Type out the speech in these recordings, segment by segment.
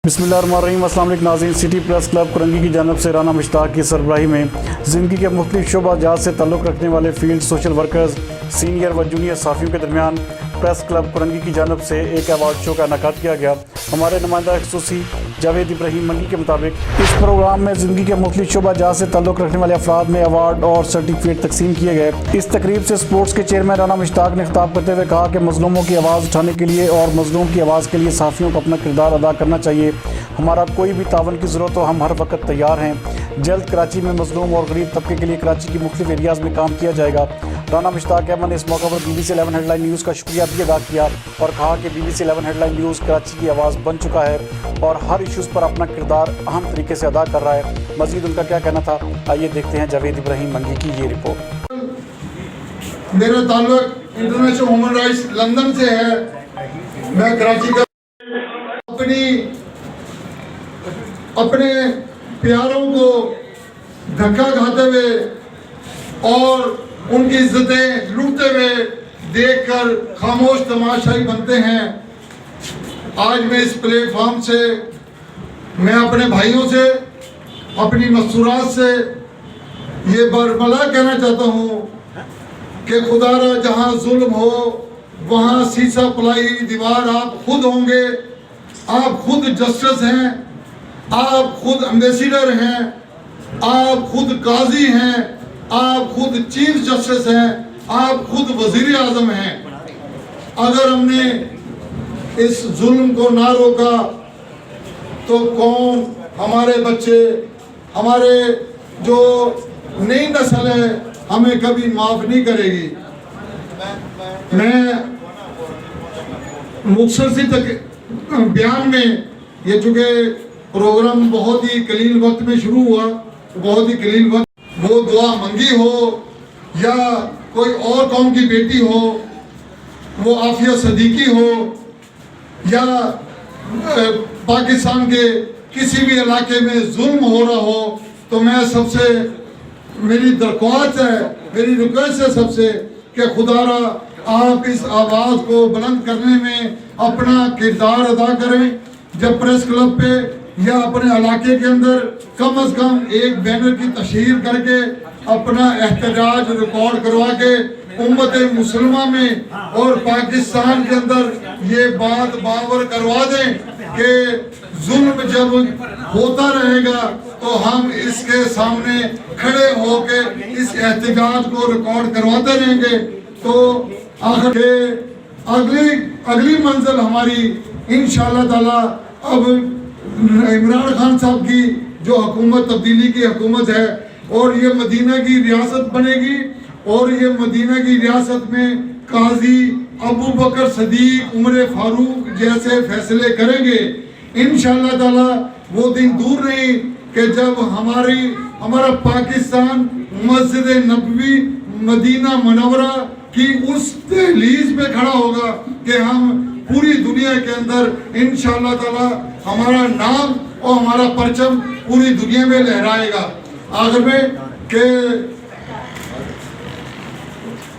बिस्मिल्लाहिर्रहमानिर्रहीम। अस्सलाम वालेकुम नाज़रीन। सिटी प्रेस क्लब करंगी की जानब से राना मुश्ताक की सरबराही में ज़िंदगी के मुख्तलिफ शोबा जात से ताल्लुक़ रखने वाले फील्ड सोशल वर्कर्स, सीनियर व जूनियर साफ़ियों के दरमियान प्रेस क्लब करंगी की जानब से एक अवार्ड शो का इनेकाद किया गया। हमारे नुमाइंदा ख़ुसूसी जावेद इब्राहिम मंगी के मुताबिक इस प्रोग्राम में ज़िंदगी के मुख्तलिफ शोबा जात से ताल्लुक़ रखने वाले अफराद में अवार्ड और सर्टिफिकेट तकसीम किए गए। इस तकरीब से स्पोर्ट्स के चेयरमैन राना मुश्ताक ने खिताब करते हुए कहा कि मज़लूमों की आवाज़ उठाने के लिए और मज़लूम की आवाज़ के लिए साफ़ियों को अपना किरदार अदा करना चाहिए। हमारा कोई भी तावन की ज़रूरत हो, हम हर वक्त तैयार हैं। जल्द कराची में मज़लूम और गरीब तबके के लिए कराची की मुख्तलिफ एरियाज़ में काम किया जाएगा। राना मुश्ताक अहमद ने इस मौके पर BBC 11 हेडलाइन न्यूज़ का शुक्रिया भी अदा किया और कहा कि BBC 11 हेडलाइन न्यूज़ कराची की आवाज़ बन चुका है और हर इशूज़ पर अपना किरदार अहम तरीके से अदा कर रहा है। मज़ीद उनका क्या कहना था, आइए देखते हैं जावेद इब्राहिम मंगी की ये रिपोर्ट। मेरा ताल्लुक इंटरनेशनल ह्यूमन राइट्स लंदन से है। मैं कराची का अपने प्यारों को धक्का खाते हुए और उनकी इज्जतें लूटते हुए देखकर खामोश तमाशाई बनते हैं। आज मैं इस प्लेटफॉर्म से मैं अपने भाइयों से, अपनी मस्तूरात से ये बरमला कहना चाहता हूँ कि खुदारा जहाँ जुल्म हो वहाँ सीसा पलाई दीवार आप खुद होंगे। आप खुद जस्टिस हैं, आप खुद एम्बेसडर हैं, आप खुद काजी हैं, आप खुद चीफ जस्टिस हैं, आप खुद वजीर आज़म हैं। अगर हमने इस जुल्म को ना रोका तो कौन, हमारे बच्चे, हमारे जो नई नस्ल है हमें कभी माफ़ नहीं करेगी। मैं मुख्तसर सी बयान में, ये चूँकि प्रोग्राम बहुत ही कलील वक्त में शुरू हुआ, बहुत ही कलील वक्त, वो दुआ मंगी हो या कोई और कौम की बेटी हो, वो आफिया सदीकी हो या पाकिस्तान के किसी भी इलाके में जुल्म हो रहा हो, तो मैं सबसे, मेरी दरख्वास्त है, मेरी रिक्वेस्ट है सबसे कि खुदारा आप इस आवाज़ को बुलंद करने में अपना किरदार अदा करें। जब प्रेस क्लब पे या अपने इलाके के अंदर कम अज़ कम एक बैनर की तशहीर करके अपना एहतजाज रिकॉर्ड करवा के उम्मत मुसलमा में और पाकिस्तान के अंदर ये बात बावर करवा दें कि जुल्म जब होता रहेगा तो हम इसके सामने खड़े होके इस एहतजाज को रिकॉर्ड करवाते रहेंगे। तो आखिर के अगली मंजिल हमारी इंशाअल्लाह ताला, अब इमरान खान साहब की जो हुकूमत, तब्दीली की हुकूमत है और ये मदीना की रियासत बनेगी और ये मदीना की रियासत में काजी अबू बकर सदीक, उमर फारूक जैसे फैसले करेंगे। इंशाअल्लाह ताला वो दिन दूर नहीं कि जब हमारा पाकिस्तान मस्जिद नबवी मदीना मुनव्वरा की उस दहलीज पे खड़ा होगा कि हम पूरी दुनिया के अंदर इंशाअल्लाह ताला हमारा नाम और हमारा परचम पूरी दुनिया में लहराएगा। आखिर में कि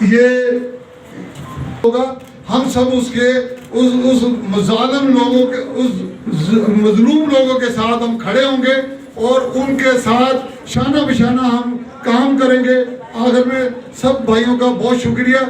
ये होगा, हम सब उसके उस जालिम लोगों के, उस मजलूम लोगों के साथ हम खड़े होंगे और उनके साथ शाना बिशाना हम काम करेंगे। आखिर में सब भाइयों का बहुत शुक्रिया।